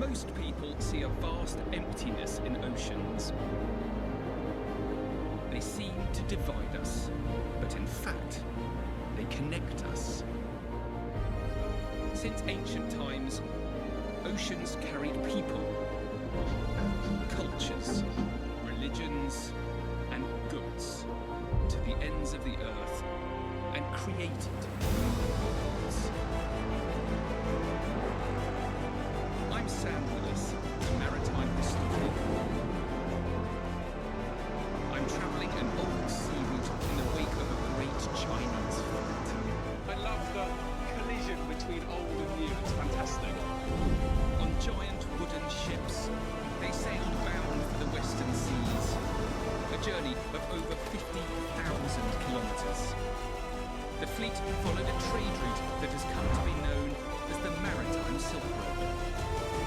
Most people see a vast emptiness in oceans. They seem to divide us, but in fact, they connect us. Since ancient times, oceans carried people, cultures, religions, and goods to the ends of the earth and created worlds. I'm Sam Willis, a maritime historian. I'm travelling an old sea route in the wake of a great Chinese fleet. I love the collision between old and new. It's fantastic. On giant wooden ships, they sailed bound for the western seas, a journey of over 50,000 kilometres. The fleet followed a trade route that has come to be known as the Maritime Silk Road.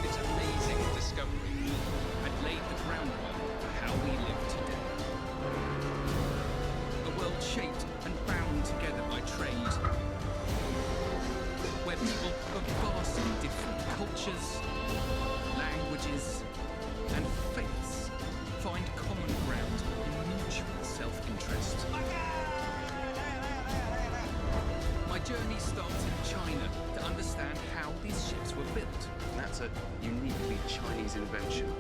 Its amazing discovery had laid the groundwork for how we live today. A world shaped and bound together by trade, where people of vastly different cultures, languages, and faiths find common ground in mutual self-interest. My journey starts in China to understand how these ships were built. That's a uniquely Chinese invention.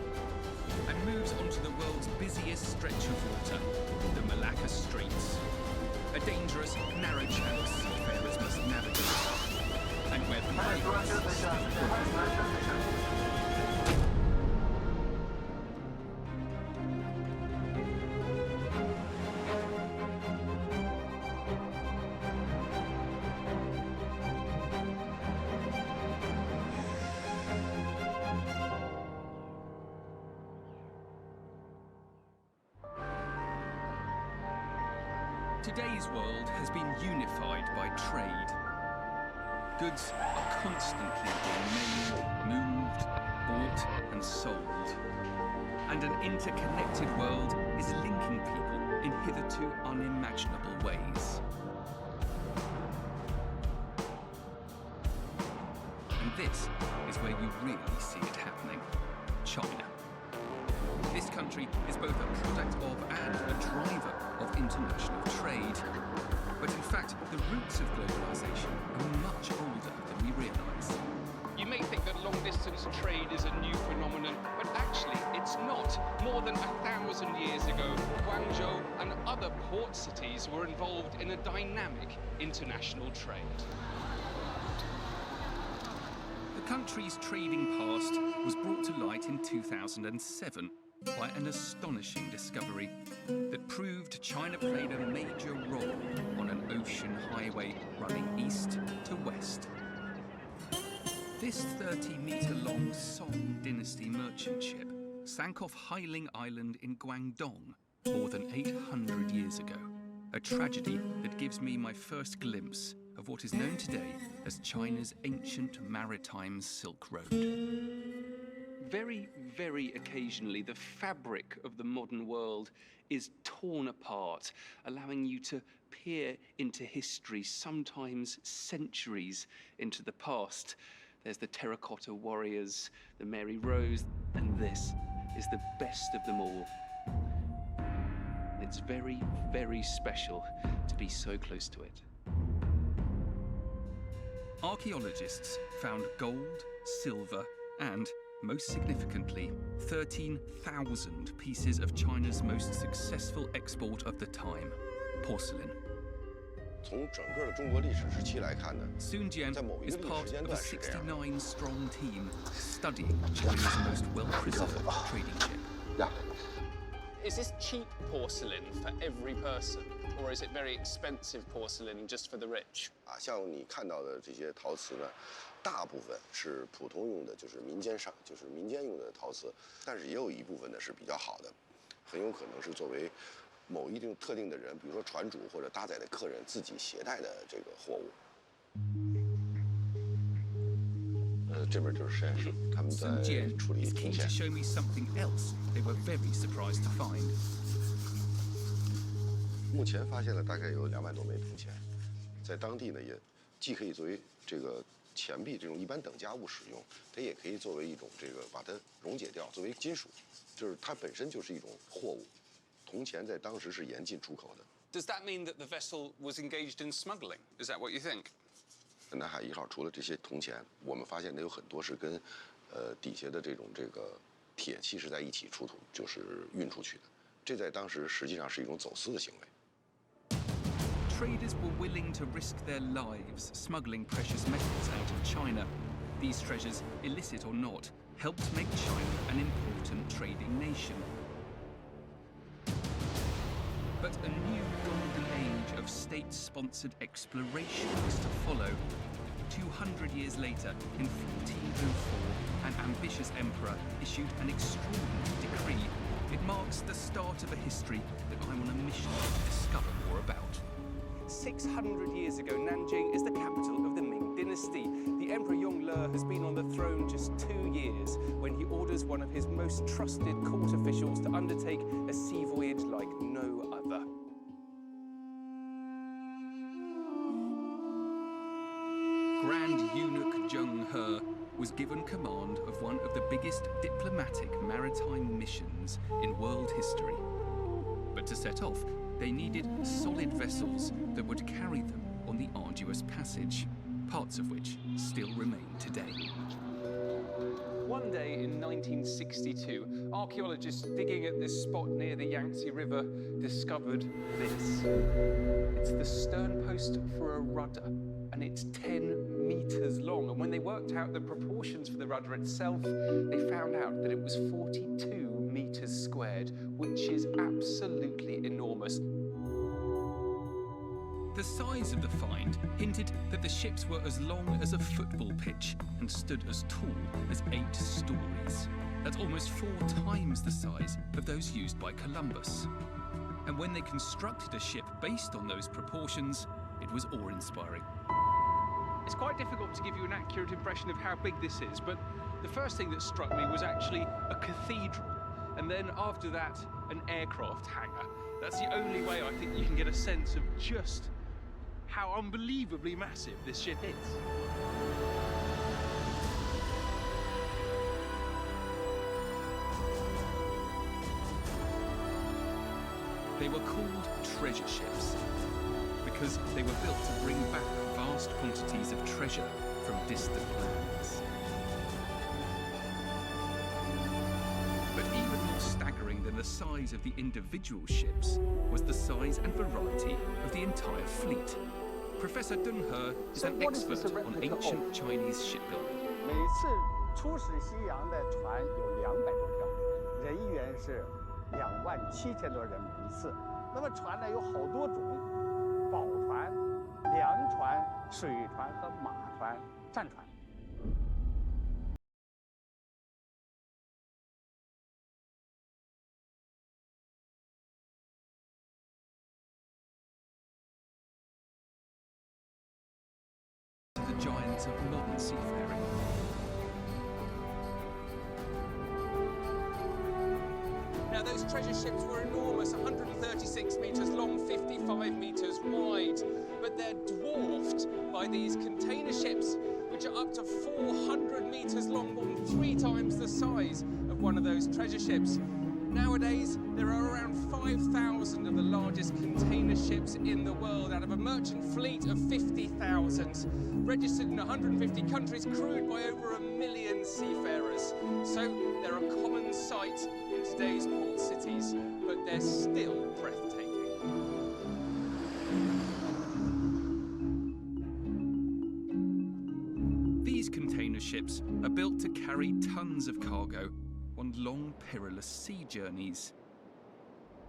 And moves onto the world's busiest stretch of water, the Malacca Straits. A dangerous, narrow channel seafarers must navigate, and where pirates Today's world has been unified by trade. Goods are constantly being made, moved, bought, and sold. And an interconnected world is linking people in hitherto unimaginable ways. And this is where you really see it happening: China. This country is both a product of and a driver of international trade. But in fact, the roots of globalization are much older than we realize. You may think that long-distance trade is a new phenomenon, but actually it's not. More than 1,000 years ago, Guangzhou and other port cities were involved in a dynamic international trade. The country's trading past was brought to light in 2007 by an astonishing discovery that proved China played a major role on an ocean highway running east to west. This 30-metre-long Song Dynasty merchant ship sank off Hailing Island in Guangdong more than 800 years ago, a tragedy that gives me my first glimpse of what is known today as China's ancient maritime Silk Road. Very, very occasionally, the fabric of the modern world is torn apart, allowing you to peer into history, sometimes centuries into the past. There's the terracotta warriors, the Mary Rose, and this is the best of them all. It's very, very special to be so close to it. Archaeologists found gold, silver, and, most significantly, 13,000 pieces of China's most successful export of the time, porcelain. 从整个的中国历史时期来看呢， Sun Jian 在某一 is 个历史 part 时间 of a 段是这样。 69-strong team studying China's most well-preserved trading ship. Is this cheap porcelain for every person, or is it very expensive porcelain just for the rich? 啊，像你看到的这些陶瓷呢，大部分是普通用的，就是民间用的陶瓷，但是也有一部分呢是比较好的，很有可能是作为某一定特定的人，比如说船主或者搭载的客人自己携带的这个货物。这边就是实验室，他们在 Sun Jian 处理 is 铜 keen 线 to。show me something else they were very surprised to find. 目前发现了大概有200多枚铜钱，在当地呢也既可以作为这个钱币这种一般等价物使用，它也可以作为一种这个把它溶解掉，作为金属，就是它本身就是一种货物。铜钱在当时是严禁出口的。Does that mean that the vessel was engaged in smuggling? Is that what you think? 南海1号除了这些铜钱，我们发现的有很多是跟底下的这个铁器是在一起出土，就是运出去的。这在当时实际上是一种走私的行为。 Traders were willing to risk their lives smuggling precious metals out of China. These treasures, illicit or not, helped make China an important trading nation. But a new golden age of state-sponsored exploration was to follow. 200 years later, in 1404, an ambitious emperor issued an extraordinary decree. It marks the start of a history that I'm on a mission to discover more about. 600 years ago, Nanjing is the capital of the Ming dynasty. The Emperor Yongle has been on the throne just 2 years when he orders one of his most trusted court officials to undertake a sea voyage like no other. Grand Eunuch Zheng He was given command of one of the biggest diplomatic maritime missions in world history. But to set off, they needed solid vessels that would carry them on the arduous passage, parts of which still remain today. One day in 1962, archaeologists digging at this spot near the Yangtze River discovered this. It's the stern post for a rudder, and it's 10 meters long. And when they worked out the proportions for the rudder itself, they found out that it was 42 meters squared, which is absolutely enormous. The size of the find hinted that the ships were as long as a football pitch and stood as tall as 8 stories. That's almost 4 times the size of those used by Columbus. And when they constructed a ship based on those proportions, it was awe-inspiring. It's quite difficult to give you an accurate impression of how big this is, but the first thing that struck me was actually a cathedral, and then after that, an aircraft hangar. That's the only way I think you can get a sense of just how unbelievably massive this ship is. They were called treasure ships because they were built to bring back vast quantities of treasure from distant lands. But even more staggering than the size of the individual ships was the size and variety of the entire fleet. Professor Dun He is an expert on ancient Chinese shipbuilding. 每次出使西洋的船有200多条，人员是27000多人每一次。那么船呢有好多种，宝船、粮船、水船和马船、战船。 The giants of modern seafaring. Now, those treasure ships were enormous, 136 metres long, 55 metres wide, but they're dwarfed by these container ships, which are up to 400 metres long, more than 3 times the size of one of those treasure ships. Nowadays, there are around 5,000 of the largest container ships in the world out of a merchant fleet of 50,000, registered in 150 countries, crewed by over 1 million seafarers. So they're a common sight in today's port cities, but they're still breathtaking. These container ships are built to carry tons of cargo on long, perilous sea journeys.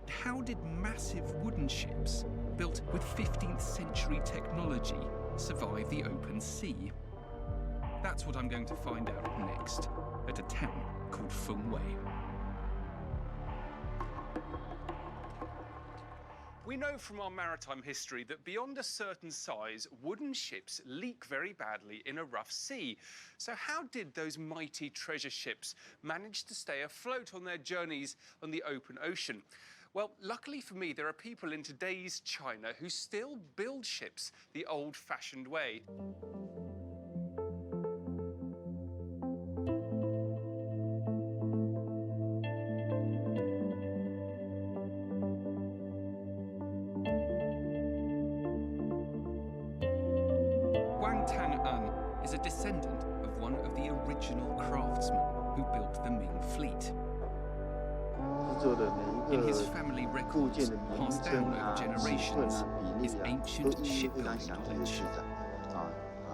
How did massive wooden ships, built with 15th century technology, survive the open sea? That's what I'm going to find out next, at a town called Fengwei. We know from our maritime history that beyond a certain size, wooden ships leak very badly in a rough sea. So how did those mighty treasure ships manage to stay afloat on their journeys on the open ocean? Well, luckily for me, there are people in today's China who still build ships the old-fashioned way. descendant of one of the original craftsmen who built the Ming fleet. 制作的每 In 一 his 个 family 部 records, 件的名 passed 称 down 啊、 over 尺寸 generations, 啊、比 is 例啊，都 ancient 一一非常 shipbuilding 详细的 knowledge. 记载啊。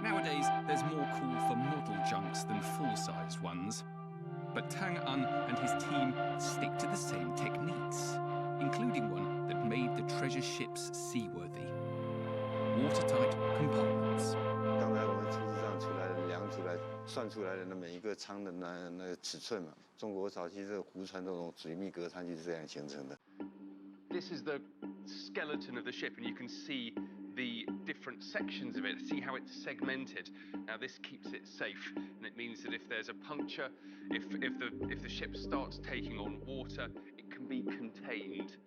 Nowadays, there's more call for model junks than full-sized ones. But Tang Un and his team stick to the same techniques, including one that made the treasure ships seaworthy. Watertight compartments. 刚才我们出资上出来的量出来算出来的那每一个舱的那个尺寸嘛，中国早期这个湖船这种水密隔舱就是这样形成的。 This is the skeleton of the ship, and you can see the different sections of it. See how it's segmented. Now this keeps it safe, and it means that if there's a puncture, if the ship starts taking on water, it can be contained,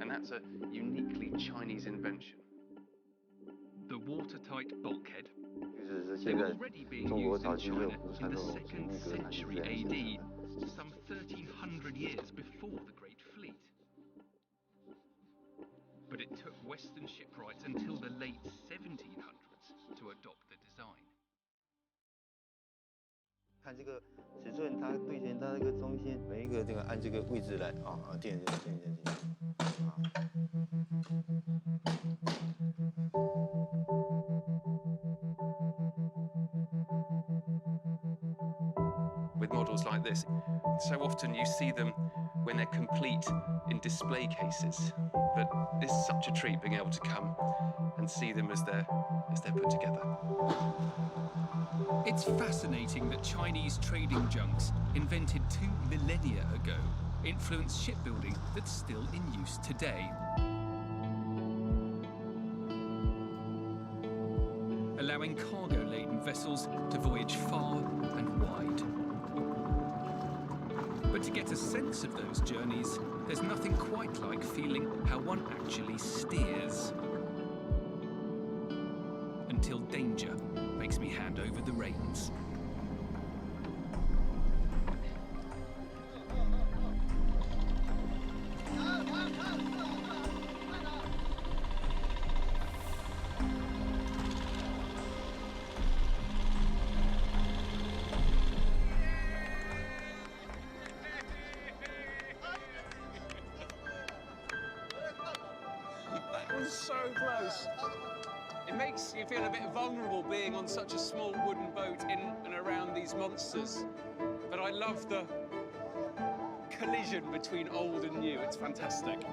and that's a uniquely Chinese invention. The watertight bulkhead. 就是 They 现 were 在 already being 中国 used 早 in 期这 China 个湖 in 船 the 这种水 2nd 密隔舱就是 century 这样形 AD, 成的。 some 1300 years before the Great Fleet. But it took Western shipwrights until the late 1700s to adopt the design. 看这个尺寸，它对准它这个中心，每一个这个按这个位置来垫进去啊。 With models like this, so often you see them when they're complete in display cases. But it's such a treat being able to come and see them as they're put together. It's fascinating that Chinese trading junks, invented 2 millennia ago, influenced shipbuilding that's still in use today. Allowing cargo-laden vessels to voyage far and wide. But to get a sense of those journeys, there's nothing quite like feeling how one actually steers. Until danger makes me hand over the reins. That was so close. It makes you feel a bit vulnerable being on such a small wooden boat in and around these monsters. But I love the collision between old and new. It's fantastic.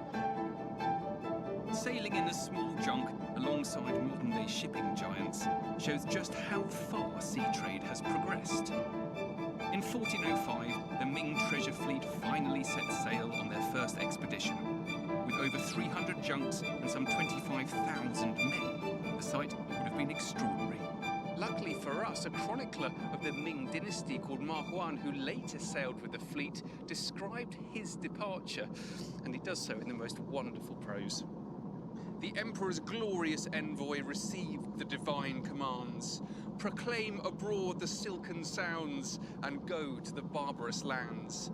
Sailing in a small junk alongside modern-day shipping giants shows just how far sea trade has progressed. In 1405, the Ming treasure fleet finally set sail on their first expedition. With over 300 junks and some 25,000 men, the sight would have been extraordinary. Luckily for us, a chronicler of the Ming dynasty called Ma Huan, who later sailed with the fleet, described his departure, and he does so in the most wonderful prose. The Emperor's glorious envoy received the divine commands. Proclaim abroad the silken sounds and go to the barbarous lands.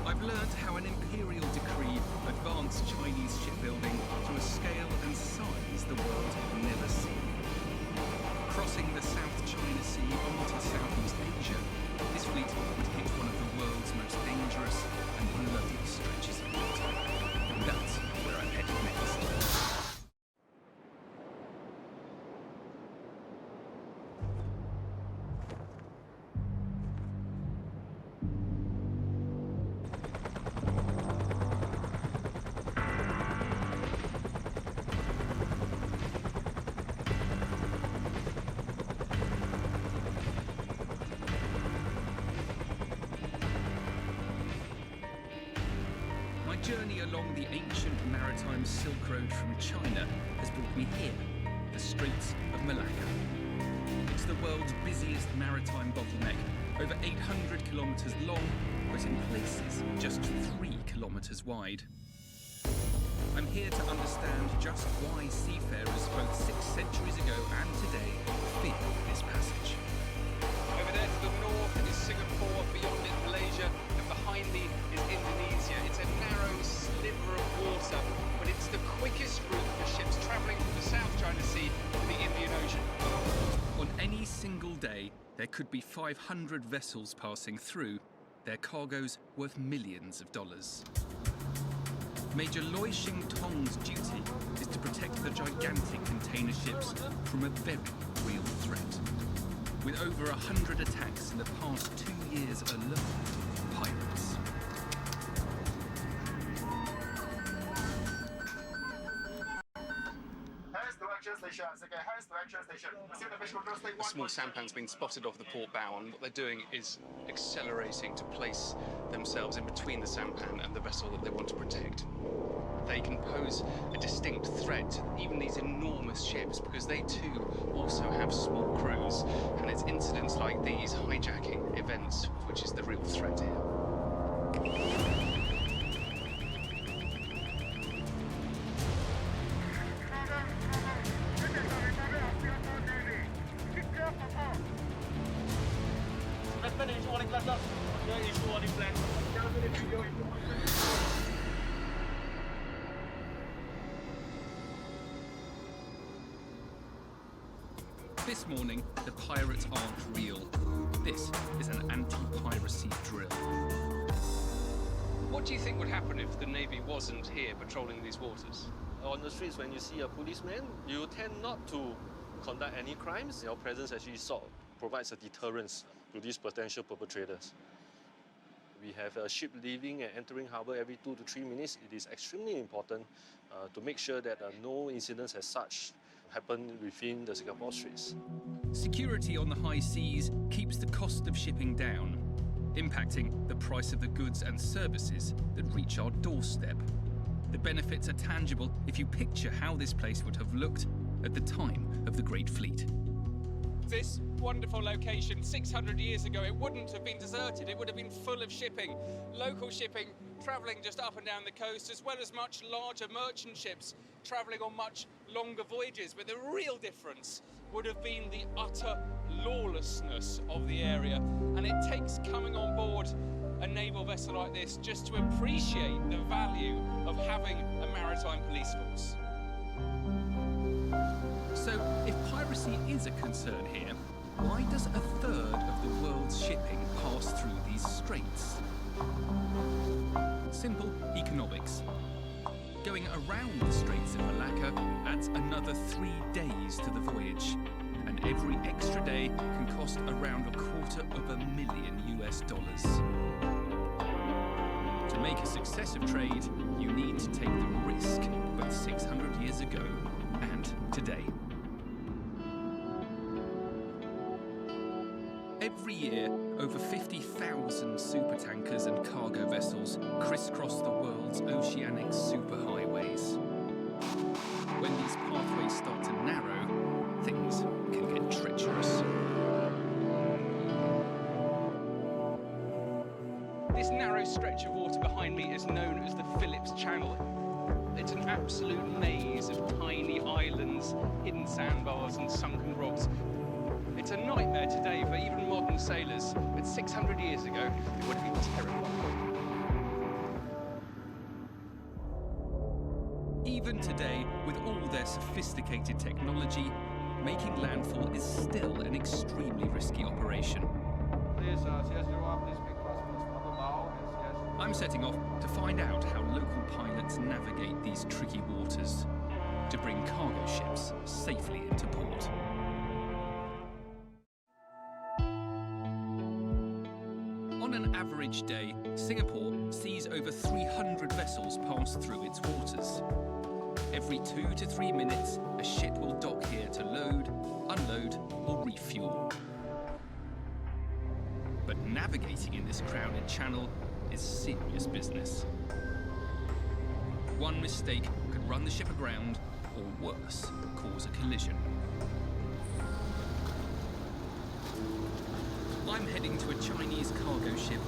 I've learned how an imperial decree advanced Chinese shipbuilding to a scale and size the world had never seen. Crossing the South China Sea into Southeast Asia, this fleet would hit one of the world's most dangerous and bloody stretches of water. And that's where I'm headed next. My journey along the ancient maritime Silk Road from China has brought me here, the Straits of Malacca. It's the world's busiest maritime bottleneck, over 800 kilometers long, but in places just 3 kilometers wide. I'm here to understand just why seafarers both 6 centuries ago and today fear this passage. Over there to the north is Singapore, beyond it Malaysia, and behind me is Indonesia. It's a narrow sliver of water, but it's the quickest route for ships travelling from the South China Sea to the Indian Ocean. On any single day, there could be 500 vessels passing through, their cargoes worth millions of dollars. Major Loi Shing Tong's duty is to protect the gigantic container ships from a very real threat. With over 100 attacks in the past 2 years alone, pirates. A small sampan's been spotted off the port bow, and what they're doing is accelerating to place themselves in between the sampan and the vessel that they want to protect. They can pose a distinct threat to even these enormous ships because they too also have small crews, and it's incidents like these hijacking events which is the real threat here. This morning, the pirates aren't real. This is an anti-piracy drill. What do you think would happen if the Navy wasn't here patrolling these waters? On the streets, when you see a policeman, you tend not to conduct any crimes. Your presence actually sort of provides a deterrence to these potential perpetrators. We have a ship leaving and entering harbour every 2 to 3 minutes. It is extremely important to make sure that no incidents as such happen within the Singapore Straits. Security on the high seas keeps the cost of shipping down, impacting the price of the goods and services that reach our doorstep. The benefits are tangible if you picture how this place would have looked at the time of the Great Fleet. This wonderful location, 600 years ago, it wouldn't have been deserted. It would have been full of shipping, local shipping, travelling just up and down the coast, as well as much larger merchant ships travelling on much longer voyages. But the real difference would have been the utter lawlessness of the area. And it takes coming on board a naval vessel like this just to appreciate the value of having a maritime police force. So, if piracy is a concern here, why does a third of the world's shipping pass through these straits? Simple economics. Going around the Straits of Malacca adds another 3 days to the voyage, and every extra day can cost around $250,000 US. To make a success of trade, you need to take the risk, both 600 years ago and today. Every year, over 50,000 supertankers and cargo vessels crisscross the world's oceanic superhighways. When these pathways start to narrow, things can get treacherous. This narrow stretch of water behind me is known as the Phillips Channel. It's an absolute maze of tiny islands, hidden sandbars and sunken rocks. It's a nightmare today for even modern sailors, but 600 years ago, it would have been terrifying. Even today, with all their sophisticated technology, making landfall is still an extremely risky operation. I'm setting off to find out how local pilots navigate these tricky waters to bring cargo ships safely into port. On an average day, Singapore sees over 300 vessels pass through its waters. Every 2 to 3 minutes, a ship will dock here to load, unload, or refuel. But navigating in this crowded channel is serious business. One mistake could run the ship aground, or worse, cause a collision. I'm heading to a Chinese cargo ship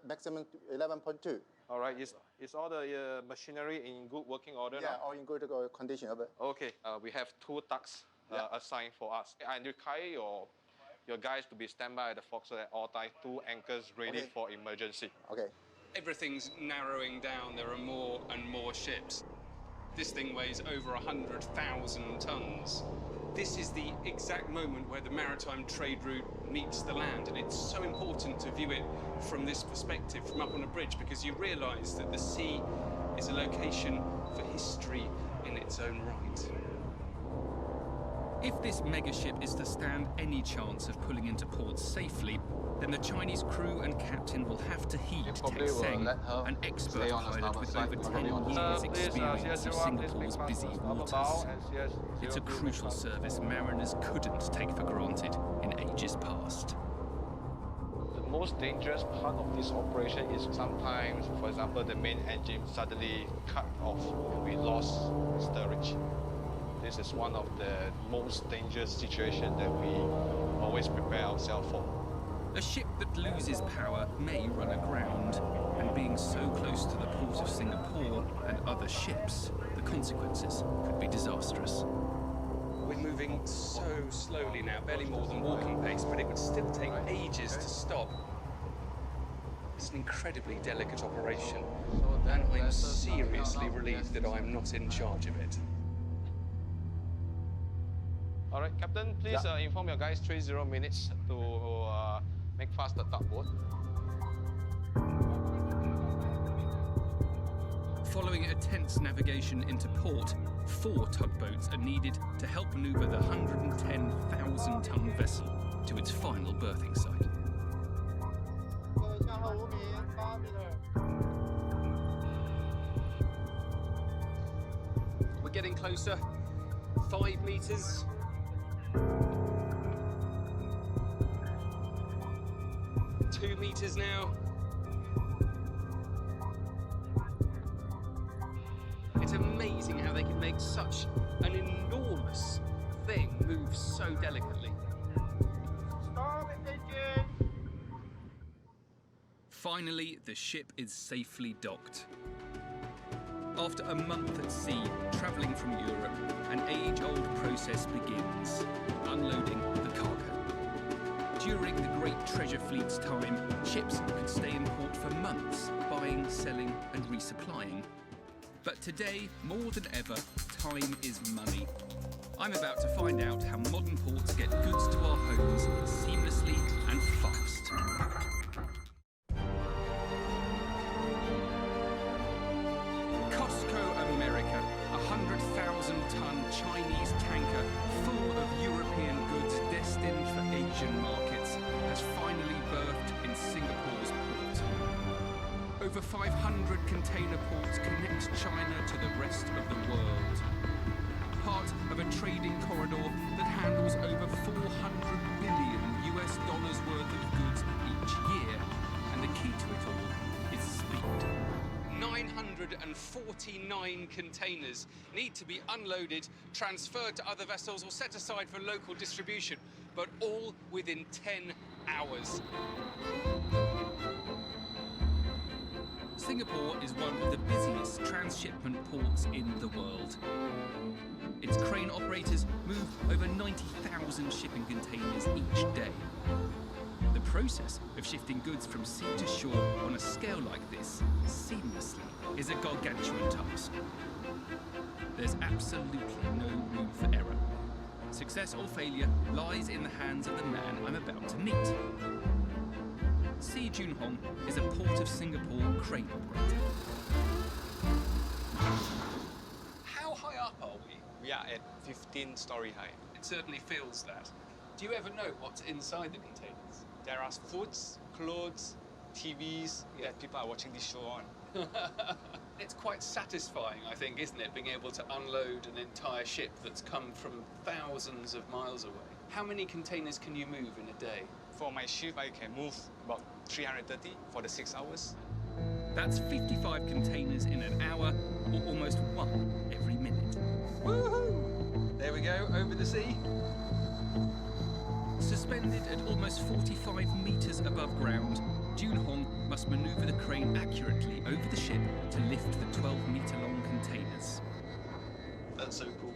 Maximum 11.2. All right, is all the machinery in good working order Yeah, now? all in good condition. Okay, we have 2 tugs assigned for us. I require your guys to be standby at the forecastle at all times, 2 anchors ready Okay. for emergency. Okay. Everything's narrowing down. There are more and more ships. This thing weighs over 100,000 tons. This is the exact moment where the maritime trade route meets the land, and it's so important to view it from this perspective, from up on a bridge, because you realize that the sea is a location for history in its own right. If this megaship is to stand any chance of pulling into port safely, then the Chinese crew and captain will have to heed Tek Seng, an expert pilot with over 10 years' experience of Singapore's busy waters. It's a crucial service mariners couldn't take for granted in ages past. The most dangerous part of this operation is sometimes, for example, the main engine suddenly cut off. We lost steerage. This is one of the most dangerous situations that we always prepare ourselves for. A ship that loses power may run aground, and being so close to the port of Singapore and other ships, the consequences could be disastrous. We're moving so slowly now, barely more than walking pace, but it would still take ages to stop. It's an incredibly delicate operation, and I'm seriously relieved that I'm not in charge of it. All right, Captain, please inform your guys 30 minutes to make fast the tugboat. Following a tense navigation into port, 4 tugboats are needed to help maneuver the 110,000-ton vessel to its final berthing site. We're getting closer. 5 meters. 2 meters now. It's amazing how they can make such an enormous thing move so delicately. Finally, the ship is safely docked. After a month at sea, travelling from Europe, an age-old process begins, unloading the cargo. During the Great Treasure Fleet's time, ships could stay in port for months, buying, selling and resupplying. But today, more than ever, time is money. I'm about to find out how modern ports get goods to our homes seamlessly and fast. Costco America, a 100,000-ton Chinese tanker full of European goods destined for Asian markets, has finally berthed in Singapore's port. Over 500 container ports connect China to the rest of the world. Part of a trading corridor that handles over $400 billion worth of goods each year. And the key to it all is speed. 949 containers need to be unloaded, transferred to other vessels or set aside for local distribution, but all within 10 hours. Singapore is one of the busiest transshipment ports in the world. Its crane operators move over 90,000 shipping containers each day. The process of shifting goods from sea to shore on a scale like this, seamlessly, is a gargantuan task. There's absolutely no room for error. Success or failure lies in the hands of the man I'm about to meet. Si Junhong is a Port of Singapore crane operator. How high up are we? We are at 15-story high. It certainly feels that. Do you ever know what's inside the containers? There are foods, clothes, TVs that people are watching this show on. It's quite satisfying, I think, isn't it, being able to unload an entire ship that's come from thousands of miles away. How many containers can you move in a day? For my shift, I can move about 330 for the 6 hours. That's 55 containers in an hour, or almost one every minute. Woohoo! There we go, over the sea. Suspended at almost 45 meters above ground, Junhong must maneuver the crane accurately over the ship to lift the 12-metre-long containers. That's so cool.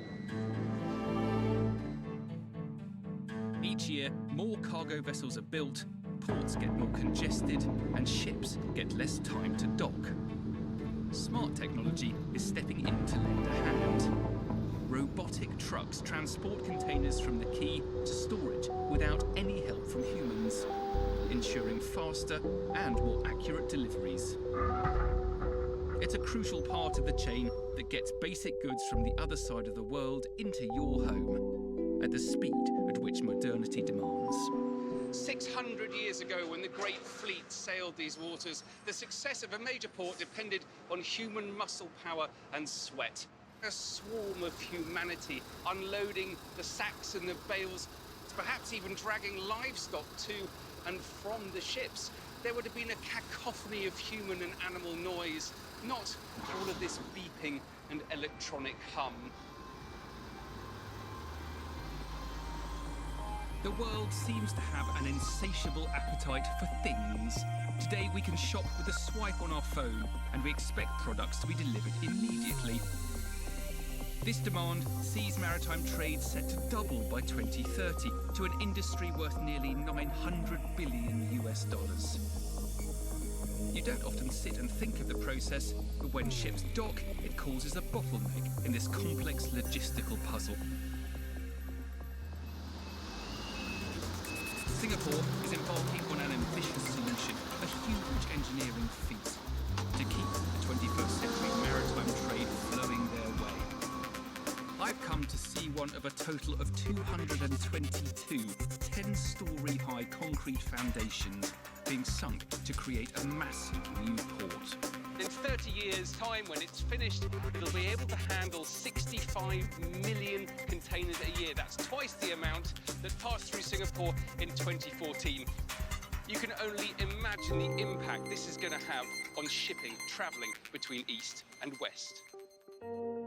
Each year, more cargo vessels are built, ports get more congested, and ships get less time to dock. Smart technology is stepping in to lend a hand. Robotic trucks transport containers from the quay to storage without any help from humans, ensuring faster and more accurate deliveries. It's a crucial part of the chain that gets basic goods from the other side of the world into your home, at the speed at which modernity demands. 600 years ago, when the Great Fleet sailed these waters, the success of a major port depended on human muscle power and sweat. A swarm of humanity unloading the sacks and the bales, perhaps even dragging livestock to and from the ships. There would have been a cacophony of human and animal noise, not all of this beeping and electronic hum. The world seems to have an insatiable appetite for things. Today we can shop with a swipe on our phone, and we expect products to be delivered immediately. This demand sees maritime trade set to double by 2030 to an industry worth nearly $900 billion. You don't often sit and think of the process, but when ships dock, it causes a bottleneck in this complex logistical puzzle. Singapore is embarking on an ambitious solution, a huge engineering feat, to keep the 21st century maritime trade flowing their way. I've come to see one of a total of 222 10-storey high concrete foundations being sunk to create a massive new port. In 30 years' time, when it's finished, it'll be able to handle 65 million containers a year. That's twice the amount that passed through Singapore in 2014. You can only imagine the impact this is going to have on shipping, travelling between East and West.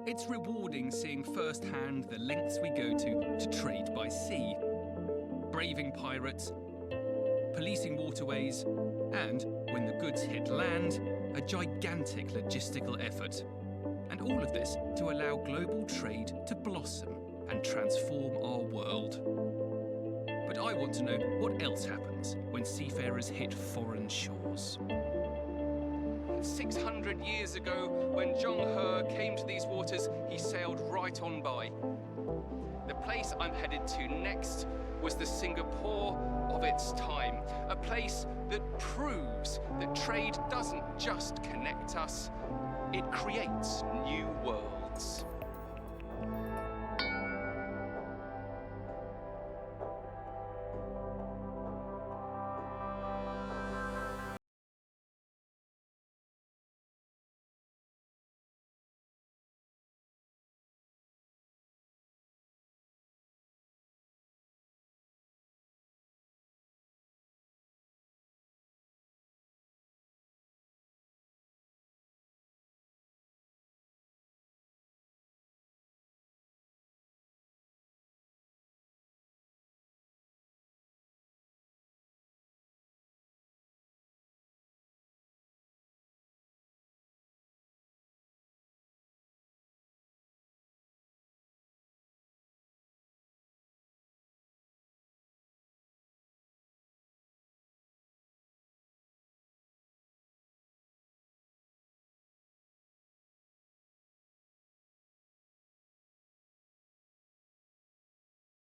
It's rewarding seeing firsthand the lengths we go to trade by sea. Braving pirates, policing waterways, and, when the goods hit land, a gigantic logistical effort. And all of this to allow global trade to blossom and transform our world. But I want to know what else happens when seafarers hit foreign shores. 600 years ago, when Zheng He came to these waters, he sailed right on by. The place I'm headed to next was the Singapore of its time, a place that proves that trade doesn't just connect us, it creates new worlds.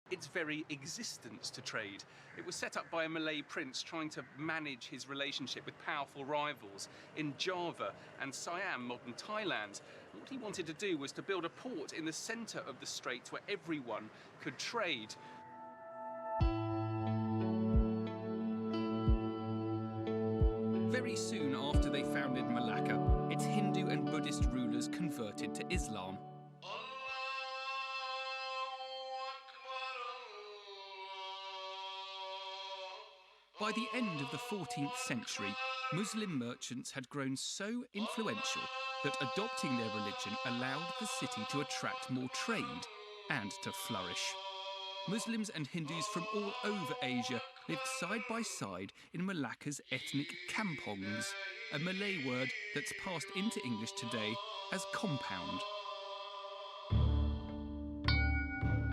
Its very existence to trade. It was set up by a Malay prince trying to manage his relationship with powerful rivals in Java and Siam, modern Thailand. What he wanted to do was to build a port in the centre of the straits where everyone could trade. Very soon after they founded Malacca, its Hindu and Buddhist rulers converted to Islam. By the end of the 14th century, Muslim merchants had grown so influential that adopting their religion allowed the city to attract more trade and to flourish. Muslims and Hindus from all over Asia lived side by side in Malacca's ethnic kampongs, a Malay word that's passed into English today as compound.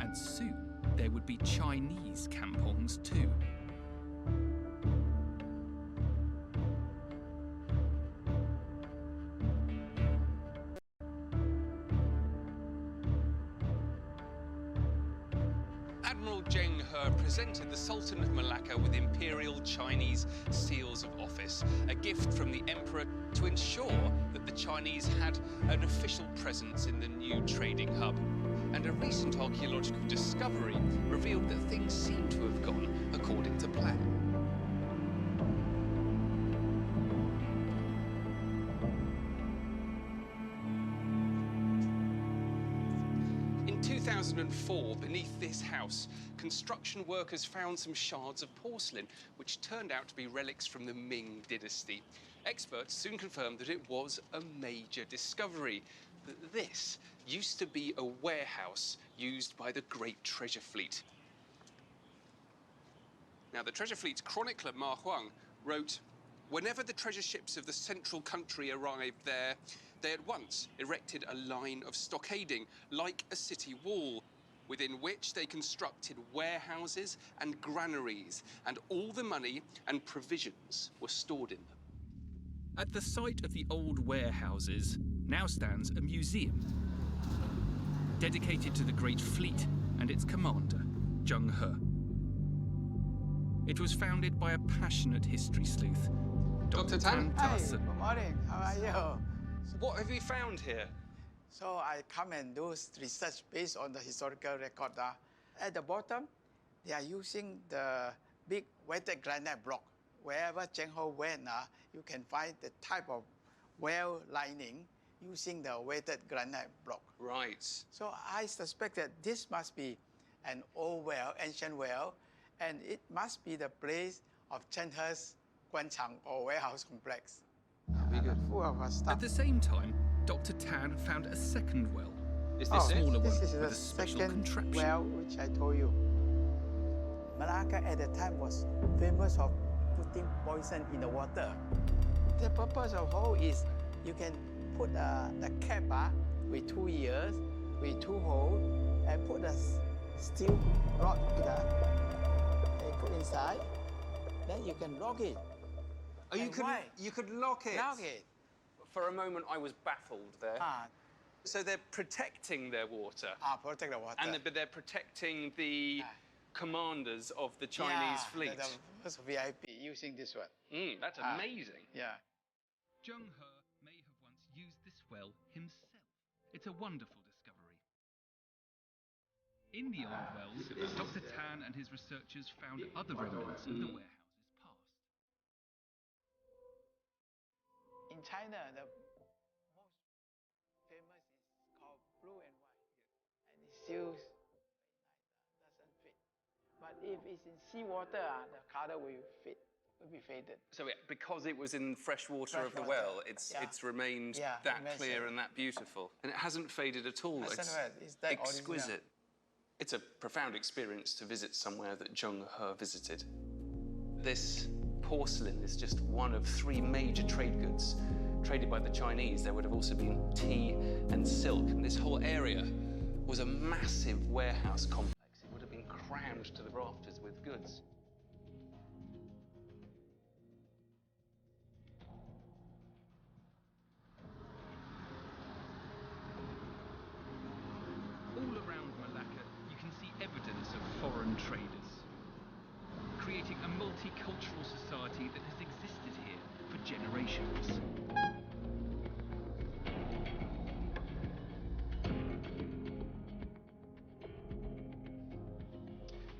And soon there would be Chinese kampongs too. Admiral Zheng He presented the Sultan of Malacca with imperial Chinese seals of office, a gift from the emperor to ensure that the Chinese had an official presence in the new trading hub. And a recent archaeological discovery revealed that things seem to have gone according to plan. In 2004, beneath this house, construction workers found some shards of porcelain, which turned out to be relics from the Ming dynasty. Experts soon confirmed that it was a major discovery, that this used to be a warehouse used by the Great Treasure Fleet. Now, the Treasure Fleet's chronicler, Ma Huang, wrote, "Whenever the treasure ships of the central country arrived there, they at once erected a line of stockading, like a city wall, within which they constructed warehouses and granaries, and all the money and provisions were stored in them." At the site of the old warehouses now stands a museum dedicated to the Great Fleet and its commander, Zheng He. It was founded by a passionate history sleuth, Dr. Tan. Hi, good morning. How are you? What have you found here? So I come and do research based on the historical record. At the bottom, they are using the big weighted granite block. Wherever Zheng He went, you can find the type of well lining using the weighted granite block. Right. So I suspect that this must be an old well, ancient well, and it must be the place of Zheng He's guanchang or warehouse complex. Full of stuff. At the same time, Dr. Tan found a second well, Is a this it? smaller This one is with the a special second contraption. well which I told you. Malacca at the time was famous for putting poison in the water. The purpose of hole is you can put the cap with 2 ears, with 2 holes, and put a steel rod and put inside. Then you can lock it. Oh, you And could, why? you could lock it. Lock it. For a moment, I was baffled there. So they're protecting their water. Protect the water. But they're protecting the commanders of the Yeah, Chinese fleet. The first VIP using this one. That's amazing. Yeah. Zheng He may have once used this well himself. It's a wonderful discovery. In the old wells, Dr. Tan and his researchers found other remnants of the warehouse's past. In China, the most famous is called blue and white, and it still doesn't fit. But if it's in seawater, the color will be faded. So because it was in fresh water of the water. well, it's remained Yeah, that immense, clear yeah. and that beautiful. And it hasn't faded at all. It's that exquisite. original. It's a profound experience to visit somewhere that Zheng He visited. This porcelain is just one of 3 major trade goods traded by the Chinese. There would have also been tea and silk, and this whole area was a massive warehouse complex. It would have been crammed to the rafters with goods. All around Malacca, you can see evidence of foreign traders, creating a multicultural society that has existed here for generations.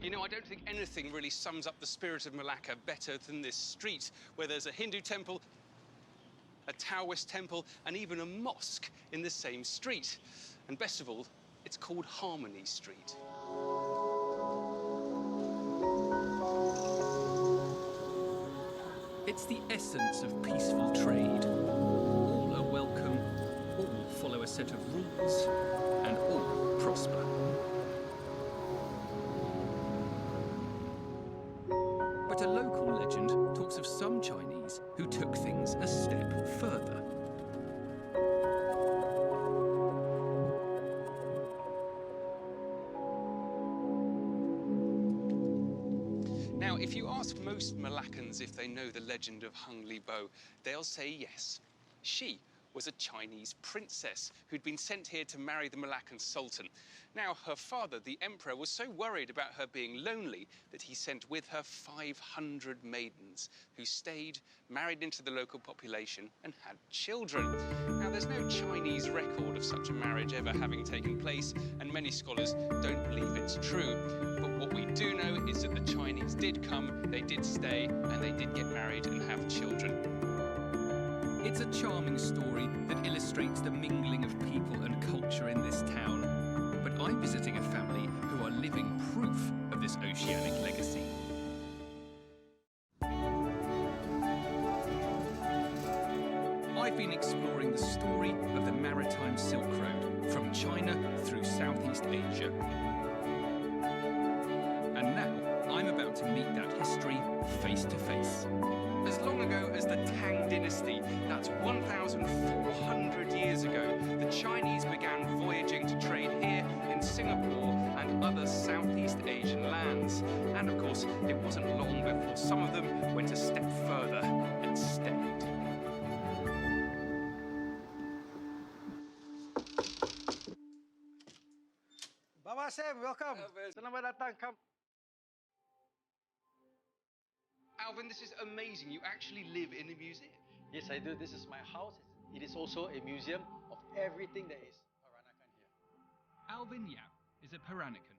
You know, I don't think anything really sums up the spirit of Malacca better than this street, where there's a Hindu temple, a Taoist temple, and even a mosque in the same street. And best of all, it's called Harmony Street. It's the essence of peaceful trade. All are welcome, all follow a set of rules, and all prosper. most Moluccans, if they know the legend of Hung Li Bo, they'll say yes. She was a Chinese princess who'd been sent here to marry the Malaccan Sultan. Now, her father, the emperor, was so worried about her being lonely that he sent with her 500 maidens who stayed, married into the local population, and had children. Now, there's no Chinese record of such a marriage ever having taken place, and many scholars don't believe it's true. But what we do know is that the Chinese did come, they did stay, and they did get married and have children. It's a charming story that illustrates the mingling of people and culture in this town. But I'm visiting a family who are living proof of this oceanic legacy. I've been exploring the story of the Maritime Silk Road from China through Southeast Asia. And now I'm about to meet that history face to face. As long ago as the Tang Dynasty, that's 1,400 years ago, the Chinese began voyaging to trade here in Singapore and other Southeast Asian lands. And of course, it wasn't long before some of them went a step further and stayed. Baba Sam, welcome. Selamat datang. Come. Alvin, this is amazing. You actually live in a museum. Yes, I do. This is my house. It is also a museum of everything that is Peranakan here. Alvin Yap is a Peranakan.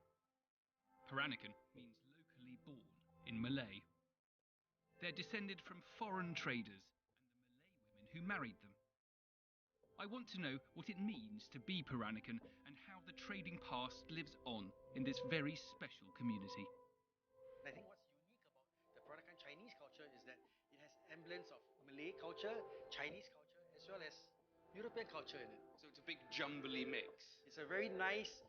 Peranakan means locally born in Malay. They're descended from foreign traders and the Malay women who married them. I want to know what it means to be Peranakan and how the trading past lives on in this very special community. And I think what's unique about the Peranakan Chinese culture is that it has emblems of Malay culture, Chinese culture, as well as European culture in it. So it's a big jumbly mix. It's a very nice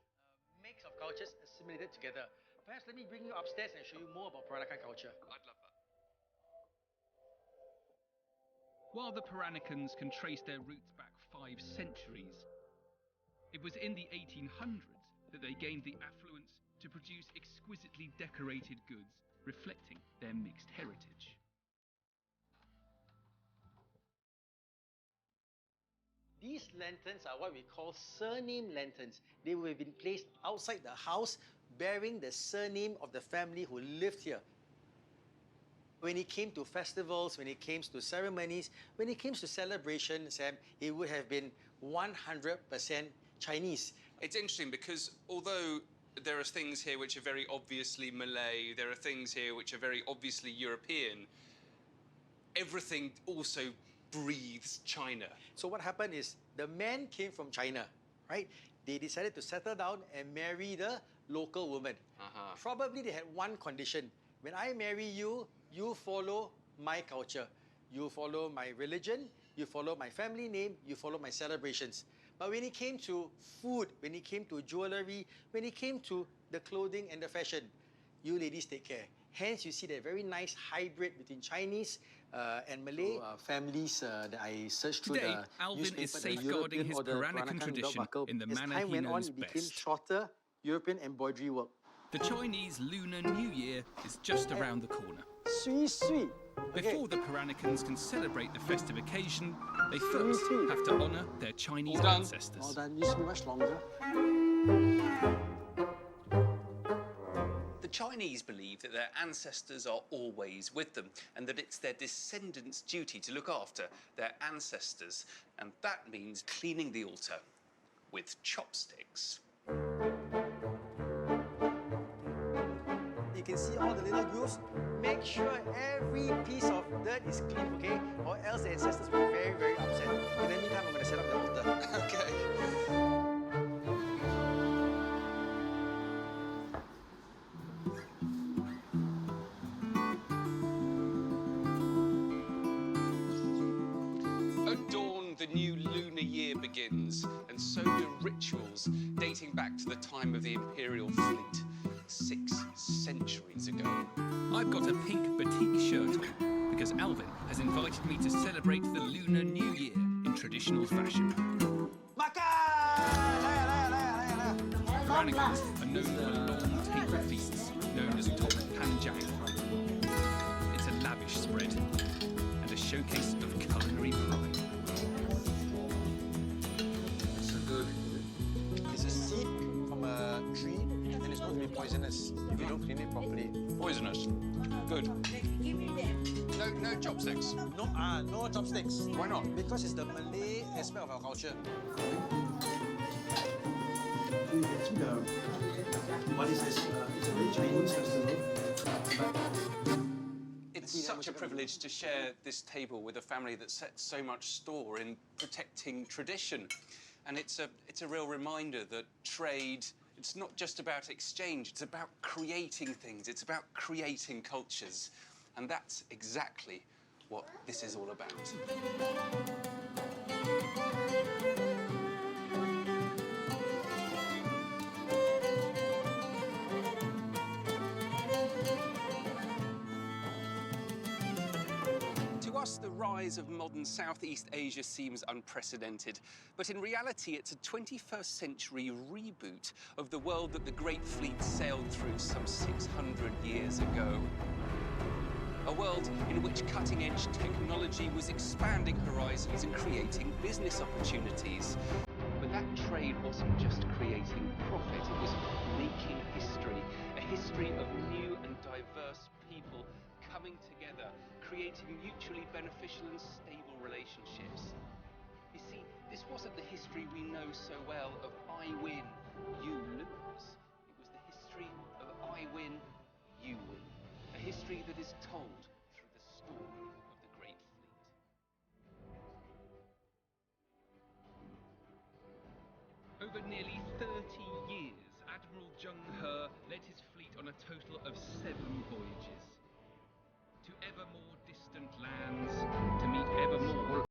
mix of cultures assimilated together. Perhaps let me bring you upstairs and show you more about Peranakan culture. I'd love that. While the Peranakans can trace their roots back 5 centuries, it was in the 1800s that they gained the affluence to produce exquisitely decorated goods reflecting their mixed heritage. These lanterns are what we call surname lanterns. They will have been placed outside the house bearing the surname of the family who lived here. When it came to festivals, when it came to ceremonies, when it came to celebration, Sam, it would have been 100% Chinese. It's interesting because although there are things here which are very obviously Malay, there are things here which are very obviously European, everything also breathes China. So what happened is the men came from China, right? They decided to settle down and marry the local woman. Probably they had one condition. When I marry you, you follow my culture. You follow my religion, you follow my family name, you follow my celebrations. But when it came to food, when it came to jewelry, when it came to the clothing and the fashion, you ladies take care. Hence, you see that very nice hybrid between Chinese and Malay families that I searched through Today, the Alvin newspaper, is the safeguarding European his or the Peranakan tradition buckle. in the As manner time he went on, knows it became best. shorter European embroidery work. The Chinese Lunar New Year is just around the corner. Sweet, sweet. Before the Peranakans can celebrate the festive occasion, they first have to honour their Chinese Well ancestors. done. Used to be much longer. The Chinese believe that their ancestors are always with them and that it's their descendants' duty to look after their ancestors. And that means cleaning the altar with chopsticks. You can see all the little grooves. Make sure every piece of dirt is clean, okay? Or else the ancestors will be very, very upset. In the meantime, I'm going to set up the altar. Okay. At dawn, the new lunar year begins, and so do rituals dating back to the time of the imperial fleet, 6 centuries ago. I've got a pink batik shirt on because Alvin has invited me to celebrate the Lunar New Year in traditional fashion. Peranakans are known for long table feasts known as Tok Panjang. It's showcase of culinary pride. So good. It's a seed from a tree and it's known to be poisonous if you don't clean it properly. Poisonous. Good. No chopsticks. No chopsticks. Why not? Because it's the Malay aspect of our culture. What is this? It's a very Chinese festival. It's such a privilege to share this table with a family that sets so much store in protecting tradition. And it's a real reminder that trade, it's not just about exchange, it's about creating things, it's about creating cultures. And that's exactly what this is all about. To us, the rise of modern Southeast Asia seems unprecedented, but in reality, it's a 21st century reboot of the world that the Great Fleet sailed through some 600 years ago. A world in which cutting-edge technology was expanding horizons and creating business opportunities. But that trade wasn't just creating profit, it was making history, a history of new and diverse people coming together, creating mutually beneficial and stable relationships. You see, this wasn't the history we know so well of I win, you lose. It was the history of I win, you win. A history that is told through the story of the Great Fleet. Over nearly 30 years, Admiral Zheng He led his fleet on a total of 7 voyages. To ever more distant lands, to meet ever more